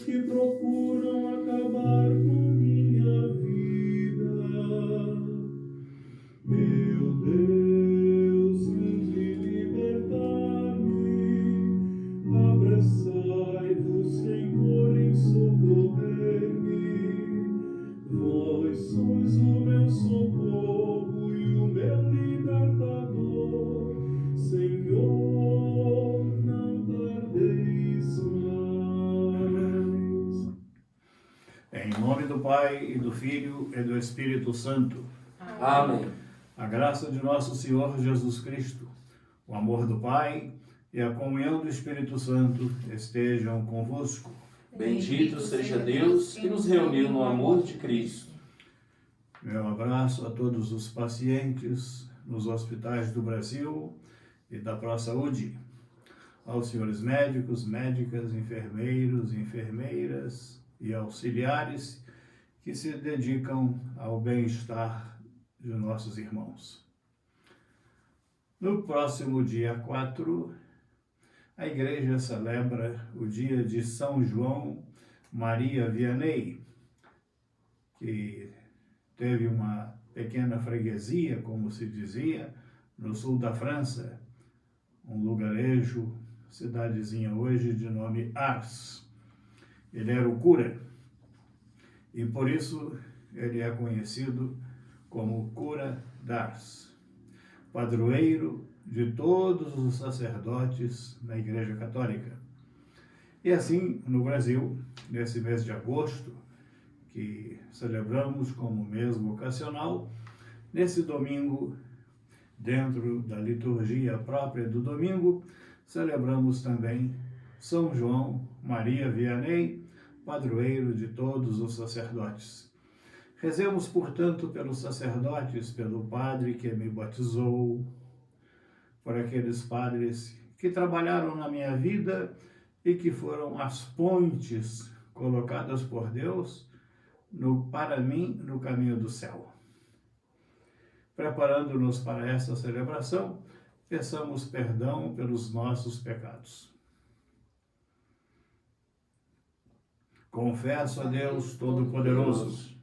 que procuram acabar com minha vida. Meu Deus, vinde libertar-me, apressai-vos, Senhor, em socorrer-me. Vós sois o meu socorro e o meu libertador, Senhor, não tardeis mais. Em nome do Pai, e do Filho, e do Espírito Santo. Amém. A graça de nosso Senhor Jesus Cristo, o amor do Pai e a comunhão do Espírito Santo estejam convosco. Bendito seja Deus que nos reuniu no amor de Cristo. Meu abraço a todos os pacientes nos hospitais do Brasil e da ProSaúde, aos senhores médicos, médicas, enfermeiros, enfermeiras e auxiliares que se dedicam ao bem-estar de nossos irmãos. No próximo dia 4, a Igreja celebra o dia de São João Maria Vianney, que teve uma pequena freguesia, como se dizia, no sul da França, um lugarejo, cidadezinha hoje de nome Ars. Ele era o cura, e por isso ele é conhecido como Cura d'Ars, padroeiro de todos os sacerdotes na Igreja Católica. E assim, no Brasil, nesse mês de agosto, que celebramos como mês vocacional, nesse domingo, dentro da liturgia própria do domingo, celebramos também São João Maria Vianney, padroeiro de todos os sacerdotes. Rezemos, portanto, pelos sacerdotes, pelo padre que me batizou, por aqueles padres que trabalharam na minha vida e que foram as pontes colocadas por Deus para mim no caminho do céu. Preparando-nos para esta celebração, peçamos perdão pelos nossos pecados. Confesso a Deus Todo-Poderoso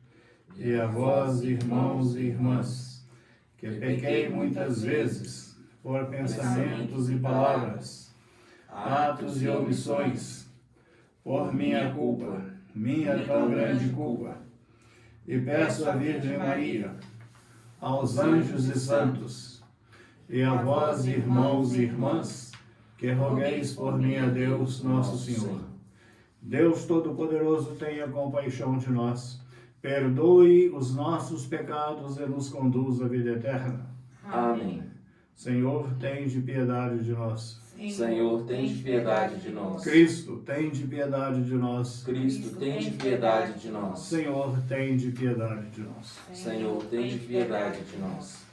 e a vós, irmãos e irmãs, que pequei muitas vezes por pensamentos e palavras, atos e omissões, por minha culpa, minha tão grande culpa. E peço à Virgem Maria, aos anjos e santos, e a vós, irmãos e irmãs, que rogueis por mim a Deus, nosso Senhor. Deus Todo-Poderoso, tenha compaixão de nós, perdoe os nossos pecados e nos conduza à vida eterna. Amém. Senhor, tende piedade de nós. Senhor, tende piedade de nós. Cristo, tende piedade de nós. Cristo, tende piedade de nós. Senhor, tende piedade de nós. Senhor, tende piedade de nós.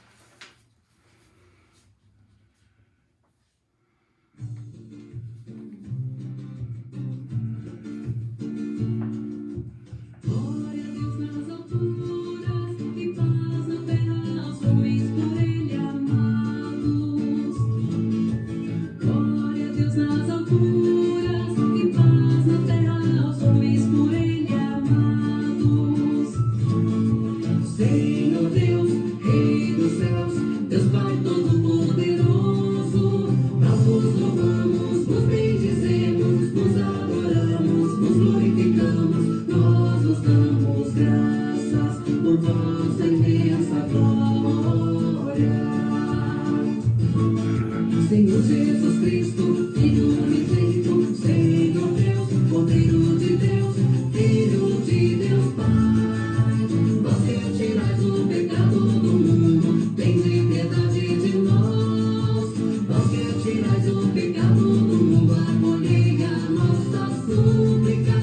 Senhor Jesus Cristo, Filho unigênito, Senhor Deus, Cordeiro de Deus, Filho de Deus Pai, vós que tirais o pecado do mundo, tende piedade de nós. Vós que tirais o pecado do mundo, acolhei a nossa súplica.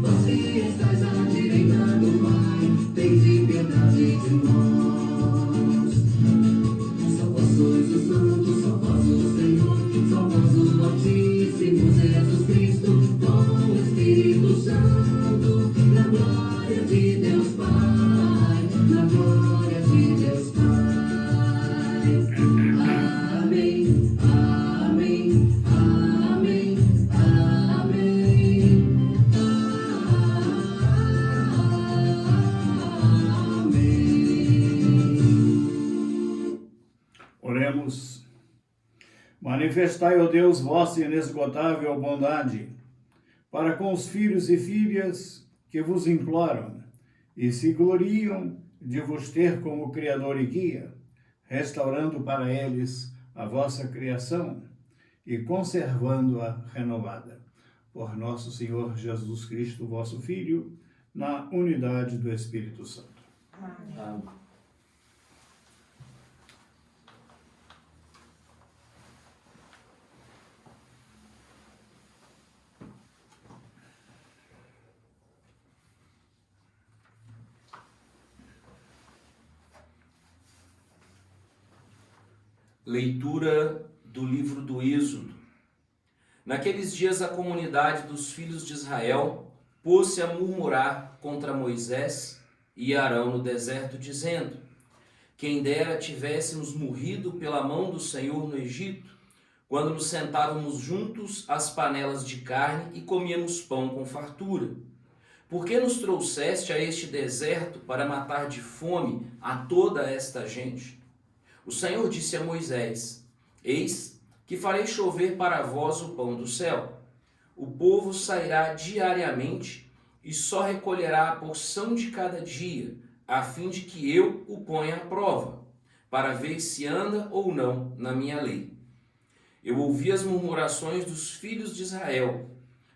Vós que estais à direita do Pai, tende piedade de nós. Só vós sois o Santo, só vós o Senhor, só vós o Altíssimo Jesus Cristo, com o Espírito Santo, na glória de Deus Pai, na glória de Deus Pai. Amém, amém, amém, amém, amém, amém, Manifestai, ó Deus, vossa inesgotável bondade para com os filhos e filhas que vos imploram e se gloriam de vos ter como Criador e Guia, restaurando para eles a vossa criação e conservando-a renovada. Por nosso Senhor Jesus Cristo, vosso Filho, na unidade do Espírito Santo. Amém. Leitura do livro do Êxodo. Naqueles dias a comunidade dos filhos de Israel pôs-se a murmurar contra Moisés e Arão no deserto, dizendo: quem dera tivéssemos morrido pela mão do Senhor no Egito, quando nos sentávamos juntos às panelas de carne e comíamos pão com fartura. Por que nos trouxeste a este deserto para matar de fome a toda esta gente? O Senhor disse a Moisés: eis que farei chover para vós o pão do céu. O povo sairá diariamente e só recolherá a porção de cada dia, a fim de que eu o ponha à prova, para ver se anda ou não na minha lei. Eu ouvi as murmurações dos filhos de Israel.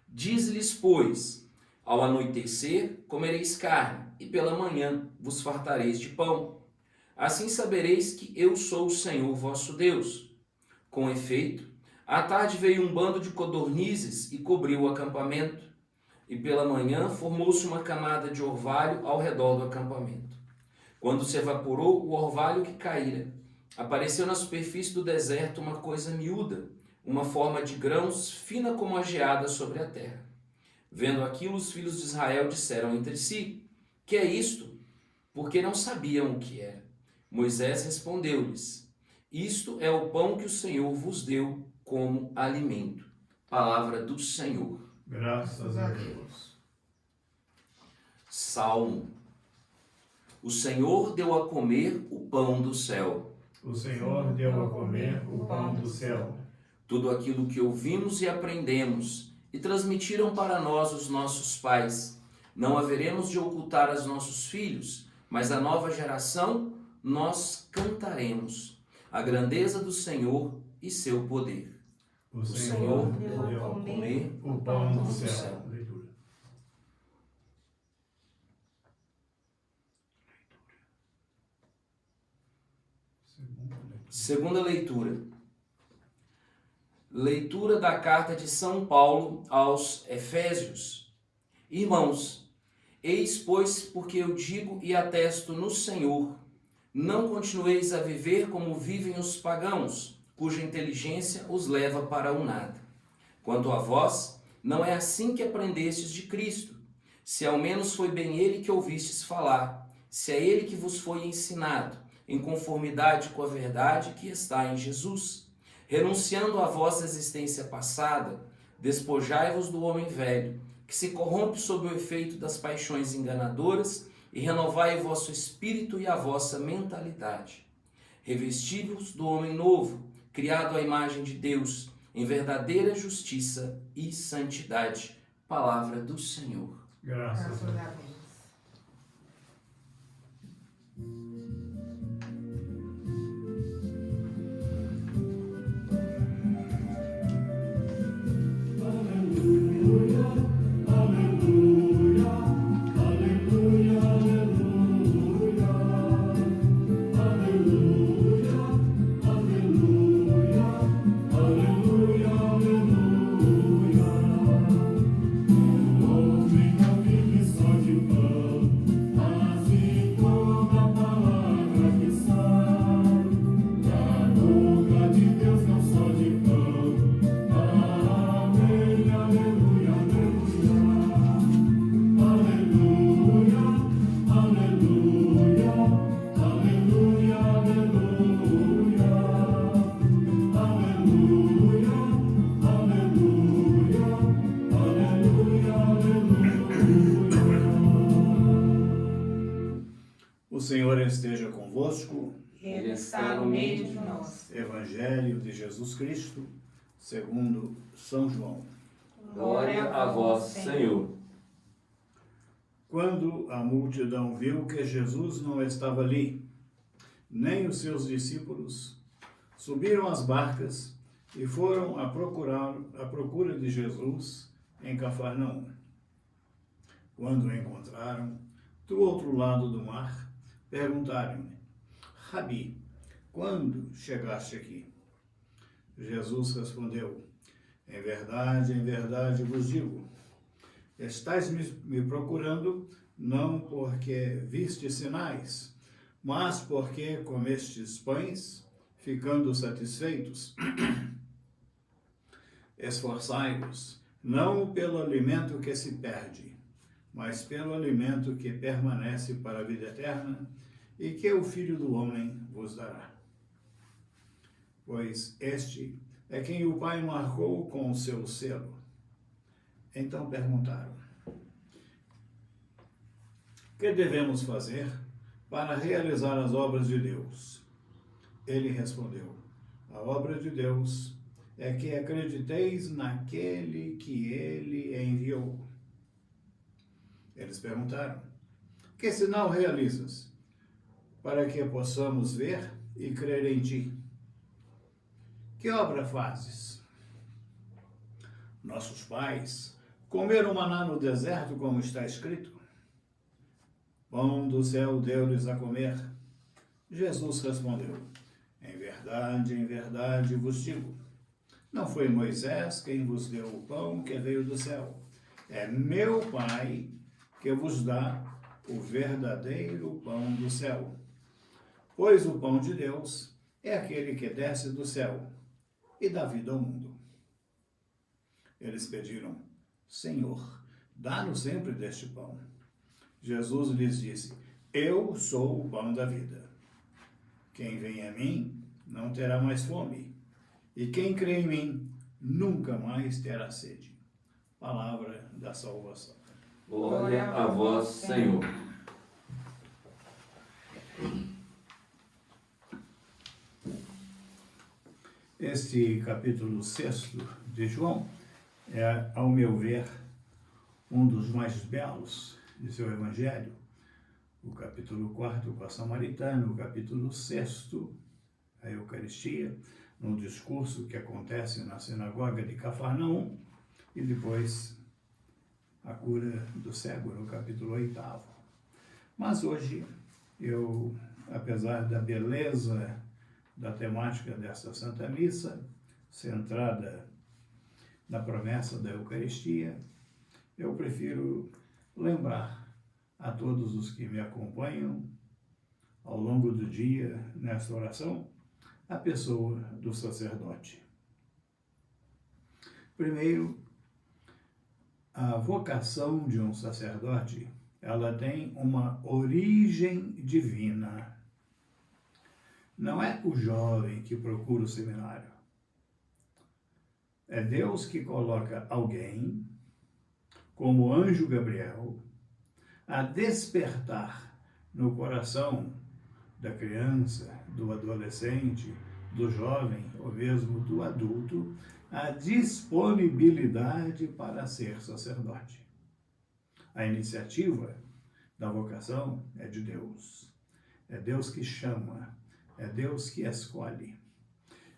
Diz-lhes, pois: ao anoitecer comereis carne, e pela manhã vos fartareis de pão. Assim sabereis que eu sou o Senhor vosso Deus. Com efeito, à tarde veio um bando de codornizes e cobriu o acampamento, e pela manhã formou-se uma camada de orvalho ao redor do acampamento. Quando se evaporou o orvalho que caíra, apareceu na superfície do deserto uma coisa miúda, uma forma de grãos fina como a geada sobre a terra. Vendo aquilo, os filhos de Israel disseram entre si: que é isto? Porque não sabiam o que era. Moisés respondeu-lhes: isto é o pão que o Senhor vos deu como alimento. Palavra do Senhor. Graças a Deus. Salmo. O Senhor deu a comer o pão do céu. O Senhor deu a comer o pão do céu. Tudo aquilo que ouvimos e aprendemos e transmitiram para nós os nossos pais, não haveremos de ocultar aos nossos filhos, mas à nova geração nós cantaremos a grandeza do Senhor e seu poder. O Senhor deu a comer o pão do céu. Leitura. Segunda leitura. Leitura da carta de São Paulo aos Efésios. Irmãos, eis, pois, porque eu digo e atesto no Senhor, não continueis a viver como vivem os pagãos, cuja inteligência os leva para o nada. Quanto a vós, não é assim que aprendestes de Cristo, se ao menos foi bem ele que ouvistes falar, se é ele que vos foi ensinado, em conformidade com a verdade que está em Jesus. Renunciando à vossa existência passada, despojai-vos do homem velho, que se corrompe sob o efeito das paixões enganadoras, e renovai o vosso espírito e a vossa mentalidade. Revesti-vos do homem novo, criado à imagem de Deus, em verdadeira justiça e santidade. Palavra do Senhor. Graças a Deus. O Senhor esteja convosco. Ele está no meio de nós. Evangelho de Jesus Cristo, segundo São João. Glória a vós, Senhor. Quando a multidão viu que Jesus não estava ali, nem os seus discípulos, subiram às barcas e foram à procura de Jesus em Cafarnaum. Quando o encontraram, do outro lado do mar, perguntaram-lhe: Rabi, quando chegaste aqui? Jesus respondeu: em verdade vos digo, estais me procurando não porque vistes sinais, mas porque comestes pães, ficando satisfeitos. Esforçai-vos, não pelo alimento que se perde, mas pelo alimento que permanece para a vida eterna, e que o Filho do Homem vos dará. Pois este é quem o Pai marcou com o seu selo. Então perguntaram: que devemos fazer para realizar as obras de Deus? Ele respondeu: a obra de Deus é que acrediteis naquele que ele enviou. Eles perguntaram: que sinal realizas para que possamos ver e crer em ti? Que obra fazes? Nossos pais comeram maná no deserto, como está escrito. Pão do céu deu-lhes a comer. Jesus respondeu: em verdade vos digo, não foi Moisés quem vos deu o pão que veio do céu. É meu Pai que vos dá o verdadeiro pão do céu. Pois o pão de Deus é aquele que desce do céu e dá vida ao mundo. Eles pediram: Senhor, dá-nos sempre deste pão. Jesus lhes disse: eu sou o pão da vida. Quem vem a mim não terá mais fome, e quem crê em mim nunca mais terá sede. Palavra da salvação. Glória a vós, Senhor. Este capítulo 6 de João é, ao meu ver, um dos mais belos de seu evangelho. O capítulo 4 com a Samaritana, o capítulo 6, a Eucaristia, no discurso que acontece na sinagoga de Cafarnaum, e depois a cura do cego, no capítulo 8. Mas hoje, eu, apesar da beleza da temática desta Santa Missa, centrada na promessa da Eucaristia, eu prefiro lembrar a todos os que me acompanham ao longo do dia nesta oração a pessoa do sacerdote. Primeiro, a vocação de um sacerdote, ela tem uma origem divina. Não é o jovem que procura o seminário. É Deus que coloca alguém, como o anjo Gabriel, a despertar no coração da criança, do adolescente, do jovem, ou mesmo do adulto, a disponibilidade para ser sacerdote. A iniciativa da vocação é de Deus. É Deus que chama, é Deus que escolhe.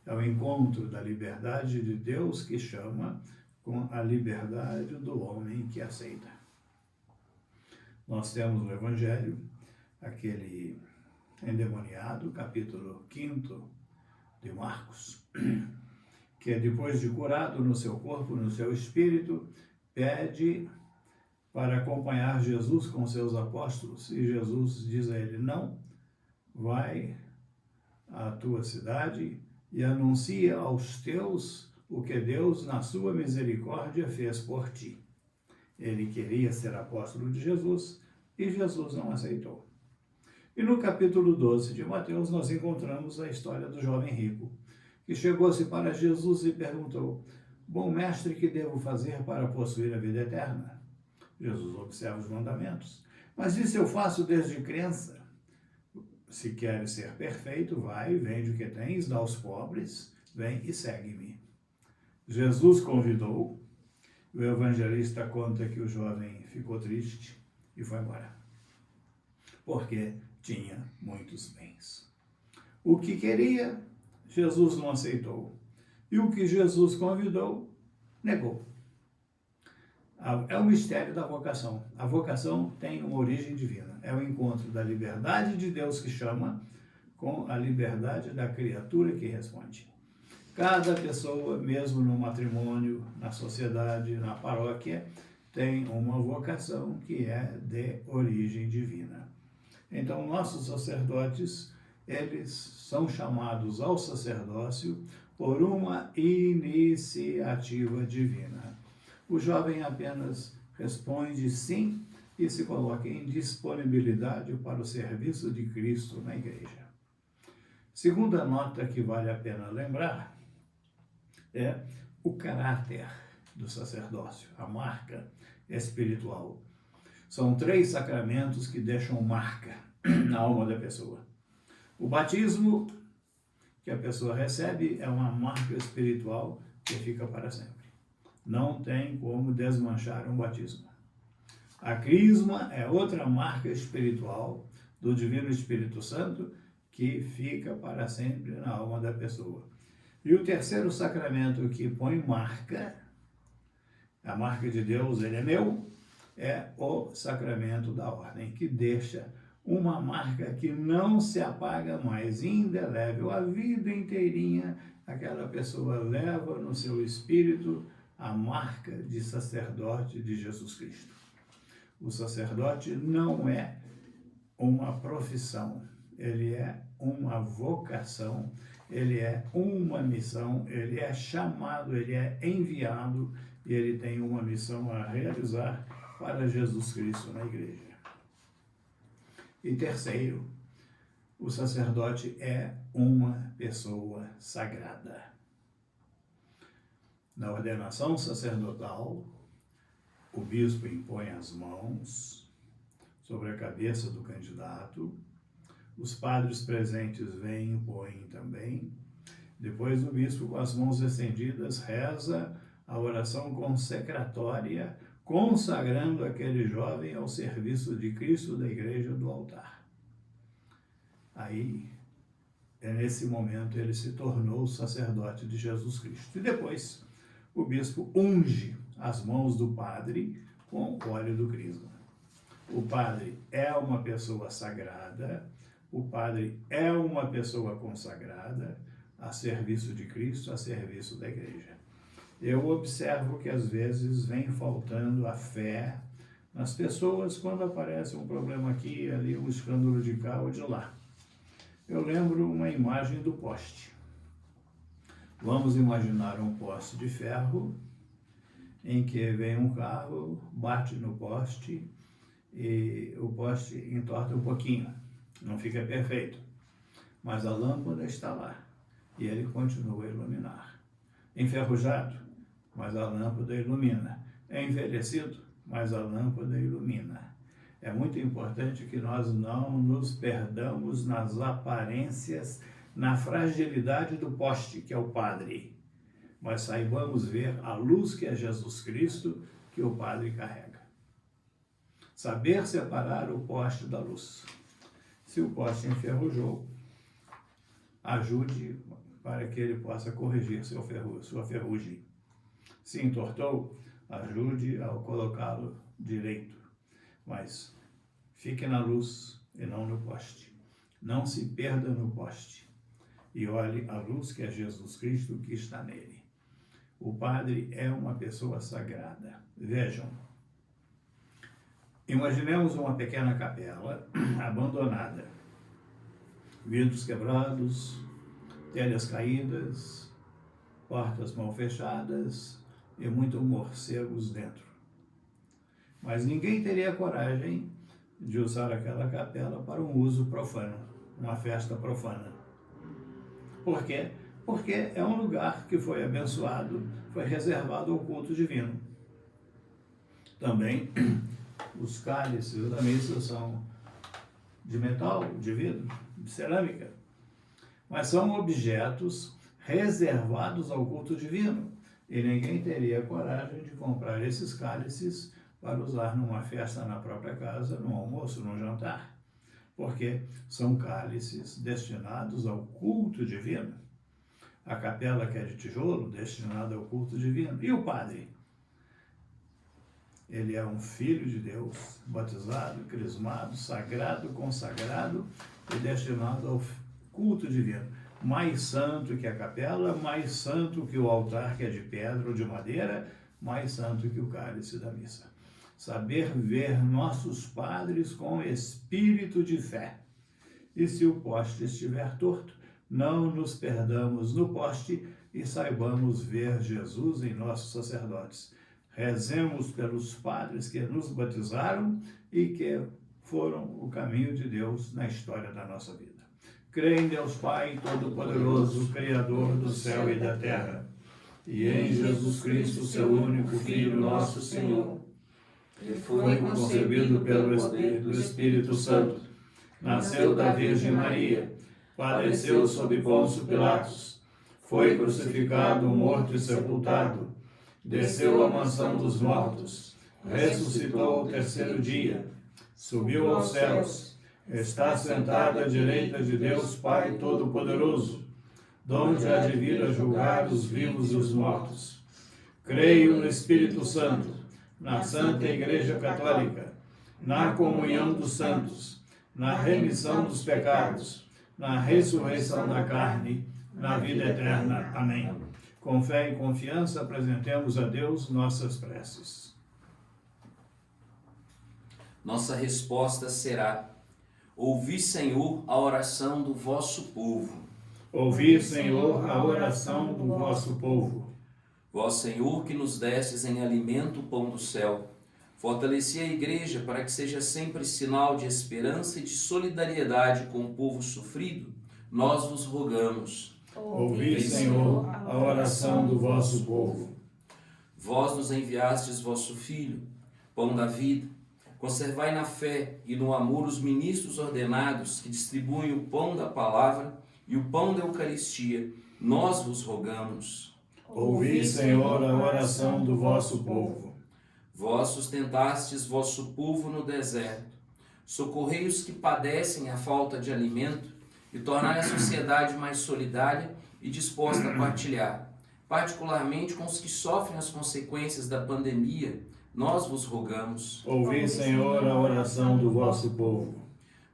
É o encontro da liberdade de Deus que chama com a liberdade do homem que aceita. Nós temos no Evangelho aquele endemoniado, capítulo 5 de Marcos, que depois de curado no seu corpo, no seu espírito, pede para acompanhar Jesus com seus apóstolos. E Jesus diz a ele: não, vai à tua cidade e anuncia aos teus o que Deus, na sua misericórdia, fez por ti. Ele queria ser apóstolo de Jesus e Jesus não aceitou. E no capítulo 12 de Mateus nós encontramos a história do jovem rico, que chegou-se para Jesus e perguntou: bom mestre, que devo fazer para possuir a vida eterna? Jesus observa os mandamentos. Mas isso eu faço desde criança. Se queres ser perfeito, vai, vende o que tens, dá aos pobres, vem e segue-me. Jesus convidou. O evangelista conta que o jovem ficou triste e foi embora, porque tinha muitos bens. O que queria, Jesus não aceitou. E o que Jesus convidou, negou. É o mistério da vocação. A vocação tem uma origem divina. É o encontro da liberdade de Deus que chama com a liberdade da criatura que responde. Cada pessoa, mesmo no matrimônio, na sociedade, na paróquia, tem uma vocação que é de origem divina. Então, nossos sacerdotes, eles são chamados ao sacerdócio por uma iniciativa divina. O jovem apenas responde sim e se coloca em disponibilidade para o serviço de Cristo na igreja. Segunda nota que vale a pena lembrar é o caráter do sacerdócio, a marca espiritual. São 3 sacramentos que deixam marca na alma da pessoa. O batismo que a pessoa recebe é uma marca espiritual que fica para sempre. Não tem como desmanchar um batismo. A crisma é outra marca espiritual do Divino Espírito Santo que fica para sempre na alma da pessoa. E o terceiro sacramento que põe marca, a marca de Deus, ele é meu, é o sacramento da ordem, que deixa uma marca que não se apaga mais, indelével, a vida inteirinha, aquela pessoa leva no seu espírito a marca de sacerdote de Jesus Cristo. O sacerdote não é uma profissão, ele é uma vocação, ele é uma missão, ele é chamado, ele é enviado e ele tem uma missão a realizar para Jesus Cristo na igreja. E terceiro, o sacerdote é uma pessoa sagrada. Na ordenação sacerdotal, o bispo impõe as mãos sobre a cabeça do candidato, os padres presentes vêm e impõem também. Depois o bispo, com as mãos estendidas, reza a oração consecratória, consagrando aquele jovem ao serviço de Cristo da igreja do altar. Aí, nesse momento, ele se tornou sacerdote de Jesus Cristo. E depois, o bispo unge as mãos do padre com o óleo do crisma. O padre é uma pessoa sagrada, o padre é uma pessoa consagrada a serviço de Cristo, a serviço da igreja. Eu observo que às vezes vem faltando a fé nas pessoas quando aparece um problema aqui, ali, um escândalo de cá ou de lá. Eu lembro uma imagem do poste. Vamos imaginar um poste de ferro em que vem um carro, bate no poste e o poste entorta um pouquinho. Não fica perfeito, mas a lâmpada está lá e ele continua a iluminar. Enferrujado, mas a lâmpada ilumina. É envelhecido, mas a lâmpada ilumina. É muito importante que nós não nos perdamos nas aparências, na fragilidade do poste, que é o padre, mas saibamos ver a luz que é Jesus Cristo, que o padre carrega. Saber separar o poste da luz. Se o poste enferrujou, ajude para que ele possa corrigir sua ferrugem. Se entortou, ajude ao colocá-lo direito. Mas fique na luz e não no poste. Não se perda no poste. E olhe a luz que é Jesus Cristo que está nele. O padre é uma pessoa sagrada. Vejam, imaginemos uma pequena capela abandonada. Vidros quebrados, telhas caídas, portas mal fechadas e muitos morcegos dentro. Mas ninguém teria coragem de usar aquela capela para um uso profano, uma festa profana. Por quê? Porque é um lugar que foi abençoado, foi reservado ao culto divino. Também os cálices da missa são de metal, de vidro, de cerâmica, mas são objetos reservados ao culto divino. E ninguém teria coragem de comprar esses cálices para usar numa festa na própria casa, num almoço, num jantar, porque são cálices destinados ao culto divino. A capela, que é de tijolo, destinada ao culto divino. E o padre? Ele é um filho de Deus, batizado, crismado, sagrado, consagrado e destinado ao culto divino. Mais santo que a capela, mais santo que o altar, que é de pedra ou de madeira, mais santo que o cálice da missa. Saber ver nossos padres com espírito de fé. E se o poste estiver torto, não nos perdamos no poste e saibamos ver Jesus em nossos sacerdotes. Rezemos pelos padres que nos batizaram e que foram o caminho de Deus na história da nossa vida. Creio em Deus Pai Todo-Poderoso, Criador do céu e da terra, e em Jesus Cristo, seu único Filho, nosso Senhor. Ele foi concebido pelo Espírito Santo, nasceu da Virgem Maria, padeceu sob Pôncio Pilatos, foi crucificado, morto e sepultado, desceu à mansão dos mortos, ressuscitou ao terceiro dia, subiu aos céus, está sentado à direita de Deus Pai Todo-Poderoso, donde há de vir a julgar os vivos e os mortos. Creio no Espírito Santo, na Santa Igreja Católica, na comunhão dos santos, na remissão dos pecados, na ressurreição da carne, na vida eterna. Amém. Com fé e confiança, apresentemos a Deus nossas preces. Nossa resposta será: ouvi, Senhor, a oração do vosso povo. Ouvi, Senhor, a oração do vosso povo. Vós, Senhor, que nos destes em alimento o pão do céu, fortaleci a Igreja para que seja sempre sinal de esperança e de solidariedade com o povo sofrido, nós vos rogamos. Ouvi, Senhor, a oração do vosso povo. Vós nos enviastes vosso Filho, pão da vida. Conservai na fé e no amor os ministros ordenados que distribuem o pão da palavra e o pão da Eucaristia. Nós vos rogamos. Ouvi, Senhor, a oração do vosso povo. Vós sustentastes vosso povo no deserto. Socorrei os que padecem a falta de alimento e tornai a sociedade mais solidária e disposta a partilhar, particularmente com os que sofrem as consequências da pandemia. Nós vos rogamos. Ouvi, Senhor, a oração do vosso povo.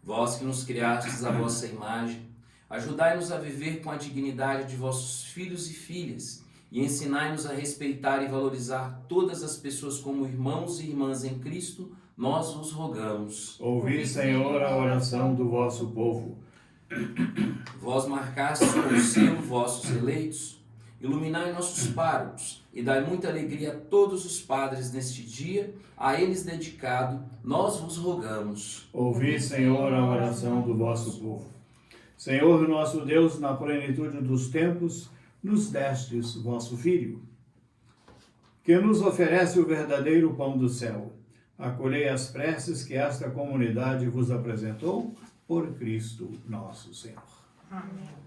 Vós que nos criastes à vossa imagem, ajudai-nos a viver com a dignidade de vossos filhos e filhas e ensinai-nos a respeitar e valorizar todas as pessoas como irmãos e irmãs em Cristo. Nós vos rogamos. Ouvi, Senhor, a oração do vosso povo. Vós marcastes com o selo vossos eleitos, iluminai nossos párocos e dai muita alegria a todos os padres neste dia, a eles dedicado, nós vos rogamos. Ouvi, Senhor, a oração do vosso povo. Senhor nosso Deus, na plenitude dos tempos, nos destes vosso Filho, que nos oferece o verdadeiro pão do céu. Acolhei as preces que esta comunidade vos apresentou, por Cristo nosso Senhor. Amém.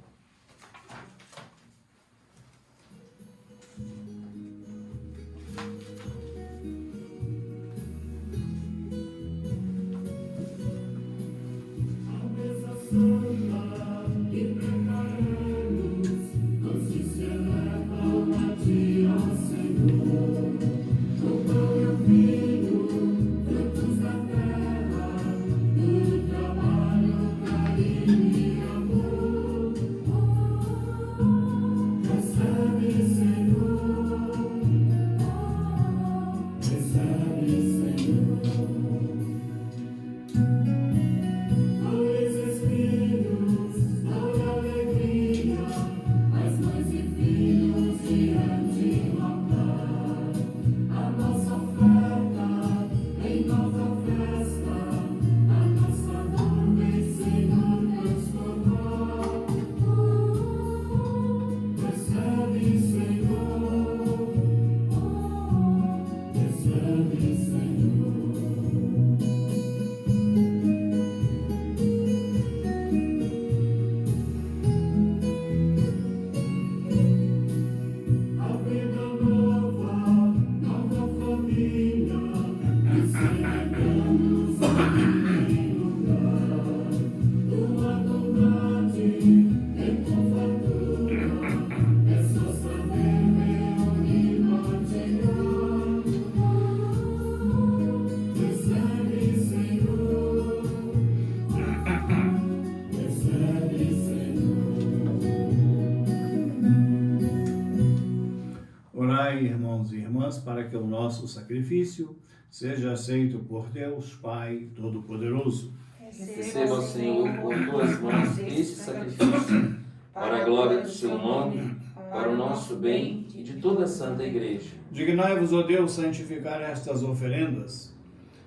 irmãs, para que o nosso sacrifício seja aceito por Deus, Pai Todo-Poderoso. Receba, Senhor, por tuas mãos este sacrifício, para a glória do seu nome, para o nosso bem e de toda a Santa Igreja. Dignai-vos, ó Deus, santificar estas oferendas,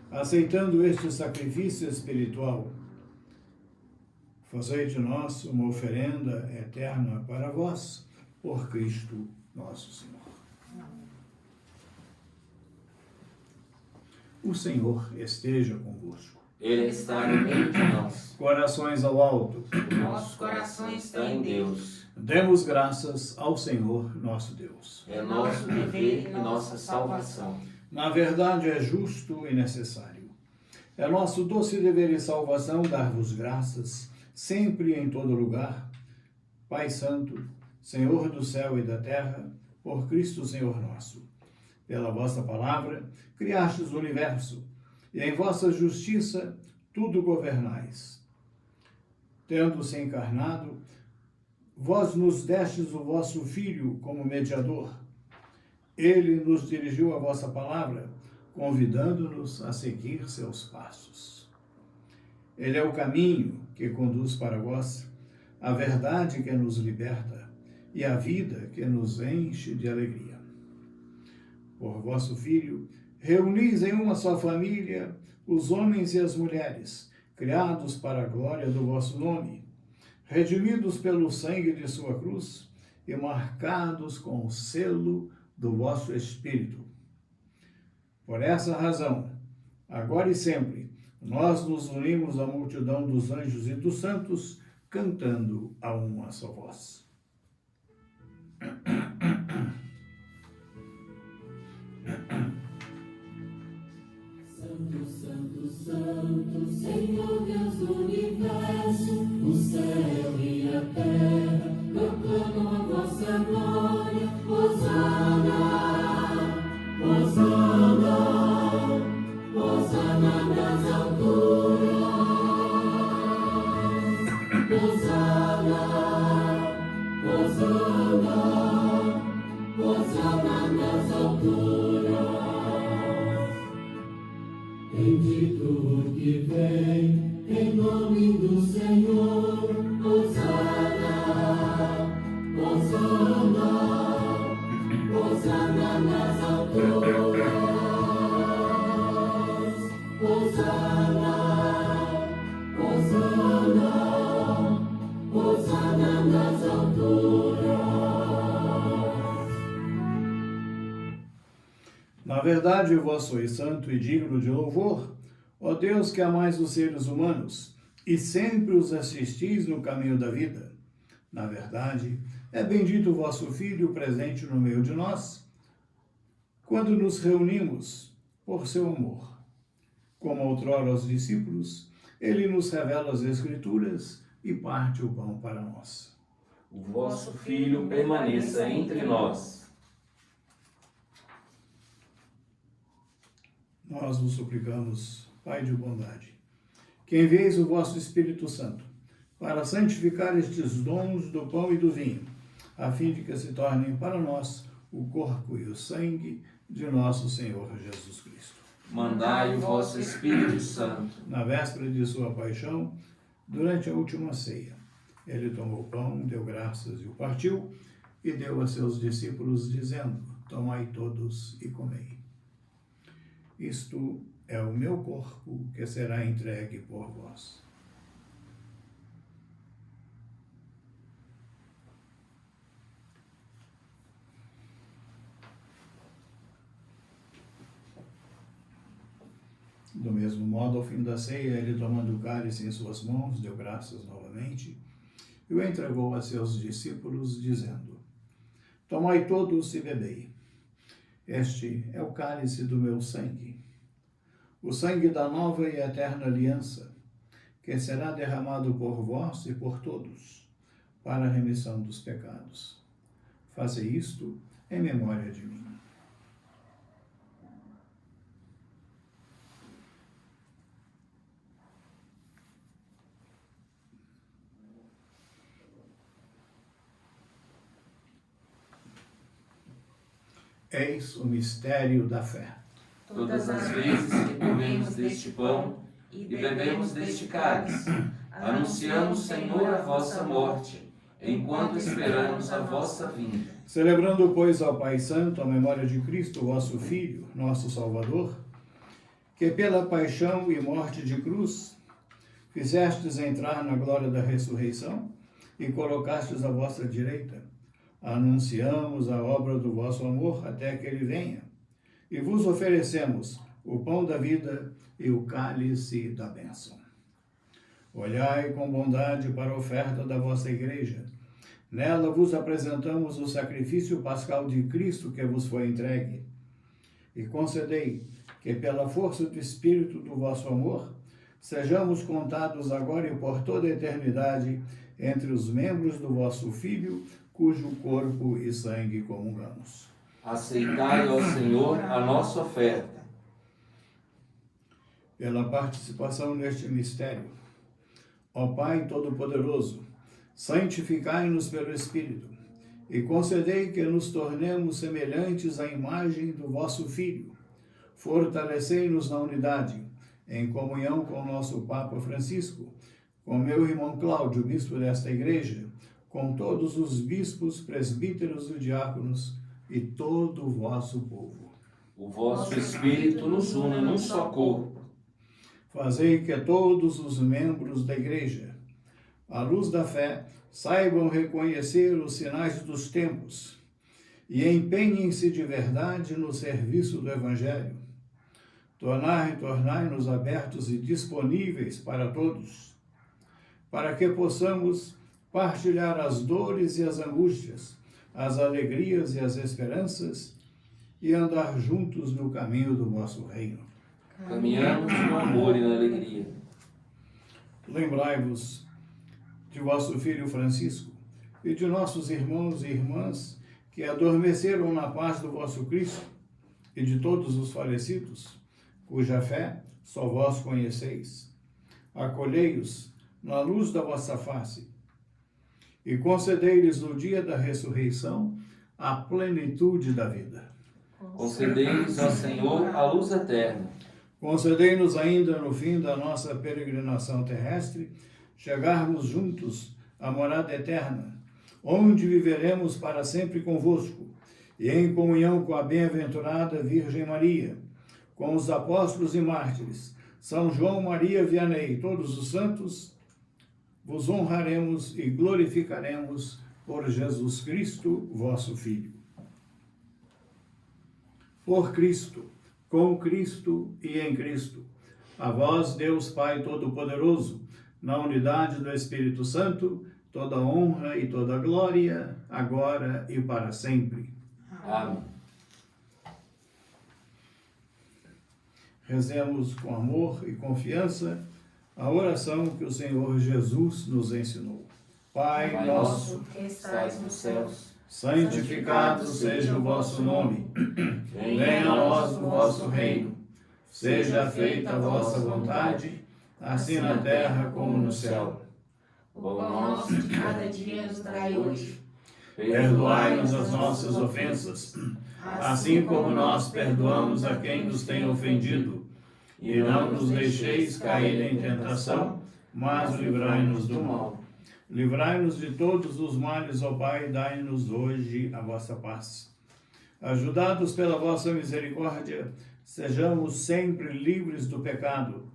aceitando este sacrifício espiritual. Fazei de nós uma oferenda eterna para vós, por Cristo nosso Senhor. O Senhor esteja convosco. Ele está no meio de nós. Corações ao alto. Nossos corações estão em Deus. Demos graças ao Senhor nosso Deus. É nosso dever e nossa salvação. Na verdade, é justo e necessário. É nosso doce dever e salvação dar-vos graças, sempre e em todo lugar, Pai Santo, Senhor do céu e da terra, por Cristo Senhor nosso. Pela vossa palavra, criastes o universo, e em vossa justiça tudo governais. Tendo-se encarnado, vós nos destes o vosso Filho como mediador. Ele nos dirigiu a vossa palavra, convidando-nos a seguir seus passos. Ele é o caminho que conduz para vós, a verdade que nos liberta e a vida que nos enche de alegria. Por vosso Filho, reunis em uma só família os homens e as mulheres, criados para a glória do vosso nome, redimidos pelo sangue de sua cruz e marcados com o selo do vosso Espírito. Por essa razão, agora e sempre, nós nos unimos à multidão dos anjos e dos santos, cantando a uma só voz. Santo, Santo, Santo, Senhor Deus do universo, o céu e a terra proclamam a vossa glória. Hosana, Hosana, Hosana nas alturas. Hosana, Hosana, Hosana nas alturas. Bendito o que vem, em nome do Senhor. Hosana, Hosana, Hosana nas alturas. Hosana, Hosana, Hosana nas alturas. Na verdade, vós sois santo e digno de louvor, ó Deus que amais os seres humanos e sempre os assistis no caminho da vida. Na verdade, é bendito o vosso Filho presente no meio de nós, quando nos reunimos por seu amor. Como outrora aos discípulos, ele nos revela as Escrituras e parte o pão para nós. O vosso Filho permaneça entre nós. Nós vos suplicamos, Pai de bondade, que envieis o vosso Espírito Santo para santificar estes dons do pão e do vinho, a fim de que se tornem para nós o corpo e o sangue de nosso Senhor Jesus Cristo. Mandai o vosso Espírito Santo. Na véspera de sua paixão, durante a última ceia, ele tomou o pão, deu graças e o partiu, e deu a seus discípulos, dizendo: tomai todos e comei. Isto é o meu corpo que será entregue por vós. Do mesmo modo, ao fim da ceia, ele, tomando o cálice em suas mãos, deu graças novamente e o entregou a seus discípulos, dizendo: tomai todos e bebei. Este é o cálice do meu sangue, o sangue da nova e eterna aliança, que será derramado por vós e por todos, para a remissão dos pecados. Fazei isto em memória de mim. Eis o mistério da fé. Todas as vezes que comemos deste pão e bebemos deste cálice, anunciamos, Senhor, a vossa morte, enquanto esperamos a vossa vinda. Celebrando, pois, ao Pai Santo a memória de Cristo, vosso Filho, nosso Salvador, que pela paixão e morte de cruz fizestes entrar na glória da ressurreição e colocastes à vossa direita, anunciamos a obra do vosso amor até que ele venha, e vos oferecemos o pão da vida e o cálice da bênção. Olhai com bondade para a oferta da vossa igreja. Nela vos apresentamos o sacrifício pascal de Cristo que vos foi entregue. E concedei que, pela força do Espírito do vosso amor, sejamos contados agora e por toda a eternidade entre os membros do vosso Filho, cujo corpo e sangue comungamos. Aceitai, ó Senhor, a nossa oferta. Pela participação neste mistério, ó Pai Todo-Poderoso, santificai-nos pelo Espírito e concedei que nos tornemos semelhantes à imagem do vosso Filho. Fortalecei-nos na unidade, em comunhão com o nosso Papa Francisco, com meu irmão Cláudio, bispo desta igreja, com todos os bispos, presbíteros e diáconos e todo o vosso povo. O vosso Espírito nos une num só corpo. Fazei que todos os membros da igreja, à luz da fé, saibam reconhecer os sinais dos tempos e empenhem-se de verdade no serviço do Evangelho. Tornai-nos abertos e disponíveis para todos, para que possamos partilhar as dores e as angústias, as alegrias e as esperanças e andar juntos no caminho do vosso reino. Caminhamos no amor e na alegria. Lembrai-vos de vosso Filho Francisco e de nossos irmãos e irmãs que adormeceram na paz do vosso Cristo e de todos os falecidos, cuja fé só vós conheceis. Acolhei-os na luz da vossa face e concedei-lhes no dia da ressurreição a plenitude da vida. Concedei-nos, ó Senhor, a luz eterna. Concedei-nos ainda no fim da nossa peregrinação terrestre chegarmos juntos à morada eterna, onde viveremos para sempre convosco, e em comunhão com a bem-aventurada Virgem Maria, com os apóstolos e mártires, São João Maria Vianney e todos os santos, vos honraremos e glorificaremos por Jesus Cristo, vosso Filho. Por Cristo, com Cristo e em Cristo, a vós, Deus Pai Todo-Poderoso, na unidade do Espírito Santo, toda honra e toda glória, agora e para sempre. Amém. Rezemos com amor e confiança a oração que o Senhor Jesus nos ensinou. Pai nosso, que estais nos céus, santificado seja o vosso nome. Venha a nós o vosso reino. Seja feita a vossa vontade, assim na terra como no céu. O pão nosso de cada dia nos dai hoje. Perdoai-nos as nossas ofensas, assim como nós perdoamos a quem nos tem ofendido. E não nos deixeis cair em tentação, mas livrai-nos do mal. Livrai-nos de todos os males, ó Pai, dai-nos hoje a vossa paz. Ajudados pela vossa misericórdia, sejamos sempre livres do pecado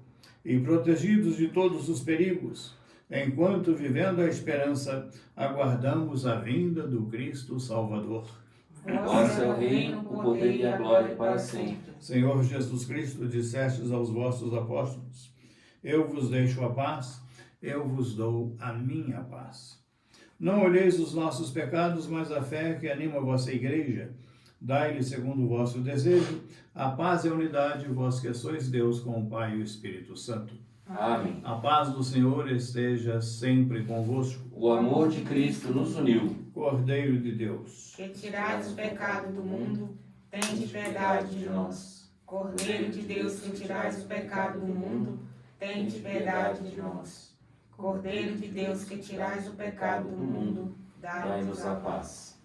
e protegidos de todos os perigos, enquanto, vivendo a esperança, aguardamos a vinda do Cristo Salvador. Vosso é o reino, o poder e a glória para sempre. Senhor Jesus Cristo, dissestes aos vossos apóstolos: eu vos deixo a paz, eu vos dou a minha paz. Não olheis os nossos pecados, mas a fé que anima a vossa igreja. Dai-lhe, segundo o vosso desejo, a paz e a unidade, vós que sois Deus com o Pai e o Espírito Santo. Amém. A paz do Senhor esteja sempre convosco. O amor de Cristo nos uniu. Cordeiro de Deus, Que tirais o pecado do mundo, tende piedade de nós. Cordeiro de Deus, que tirais o pecado do mundo, tende piedade de nós. Cordeiro de Deus, que tirais o pecado do mundo, dai-nos a paz.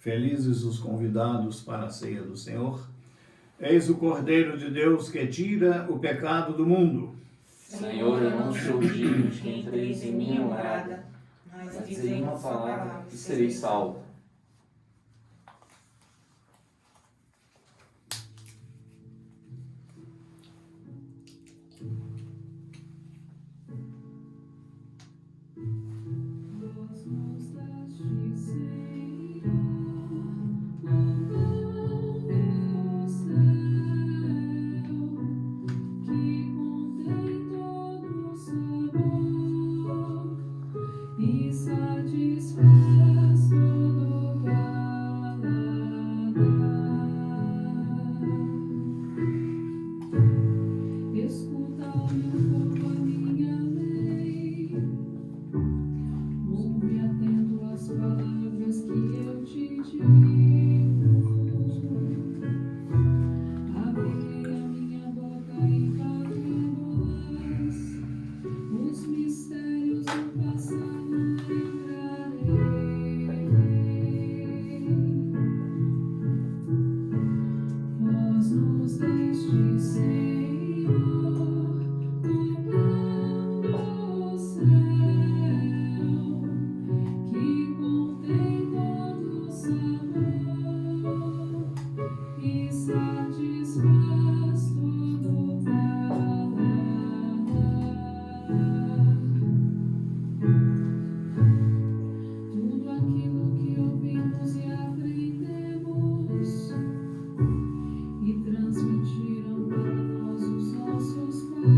Felizes os convidados para a ceia do Senhor. Eis o Cordeiro de Deus que tira o pecado do mundo. Senhor, eu não sou digno de que entreis em minha morada, morada, mas mas dizei dizei uma palavra e serei salvo. E satisfaz todo paladar. Escuta o meu povo, a minha lei. Ouve atento as palavras que eu te digo. Abrirei a minha boca e falando-las, os mistérios do passado lembrarei. Vós nos deste, Senhor, o pão do céu, que contém todo sabor e satisfaz todo paladar. Tudo aquilo que ouvimos e aprendemos e transmitiram para nós os nossos pais,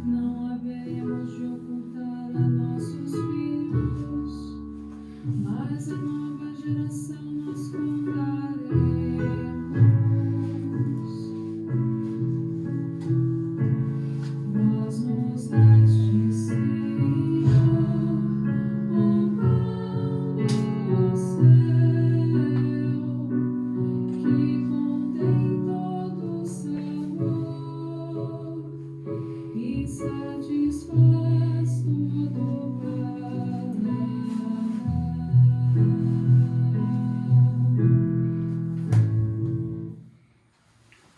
não haveremos de ocultar a nossos filhos, mas a nova geração nós contaremos. Vós nos deste, Senhor, o pão do céu, que contém todo sabor e satisfaz todo paladar.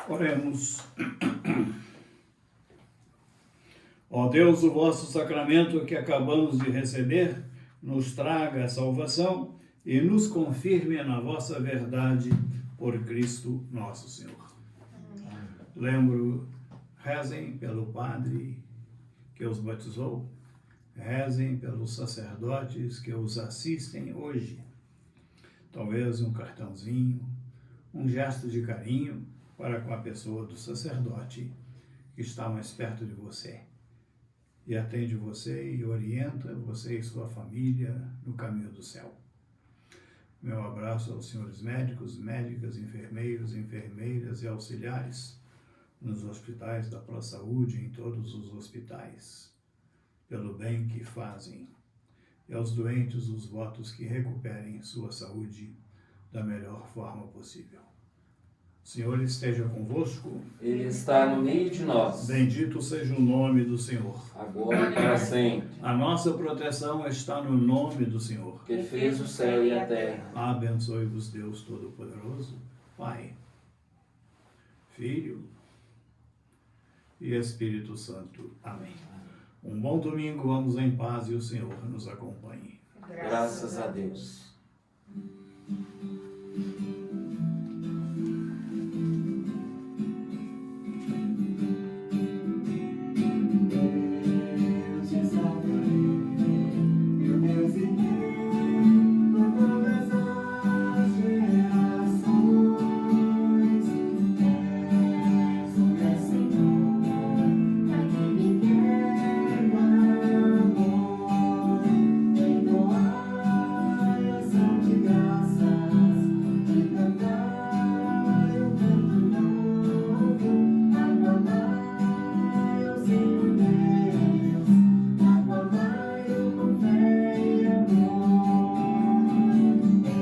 Oremos. Ó Deus, o vosso sacramento que acabamos de receber, nos traga a salvação e nos confirme na vossa verdade por Cristo nosso Senhor. Lembro, rezem pelo padre que os batizou, rezem pelos sacerdotes que os assistem hoje. Talvez um cartãozinho, um gesto de carinho para com a pessoa do sacerdote que está mais perto de você e atende você e orienta você e sua família no caminho do céu. Meu abraço aos senhores médicos, médicas, enfermeiros, enfermeiras e auxiliares nos hospitais da ProSaúde, em todos os hospitais, pelo bem que fazem. E aos doentes, os votos que recuperem sua saúde da melhor forma possível. O Senhor esteja convosco. Ele está no meio de nós, Bendito seja o nome do Senhor. agora e para sempre, A nossa proteção está no nome do Senhor. que fez o céu e a terra. Abençoe-vos Deus Todo-Poderoso, Pai, Filho e Espírito Santo. Amém. Um bom domingo, vamos em paz e o Senhor nos acompanhe. Graças a Deus.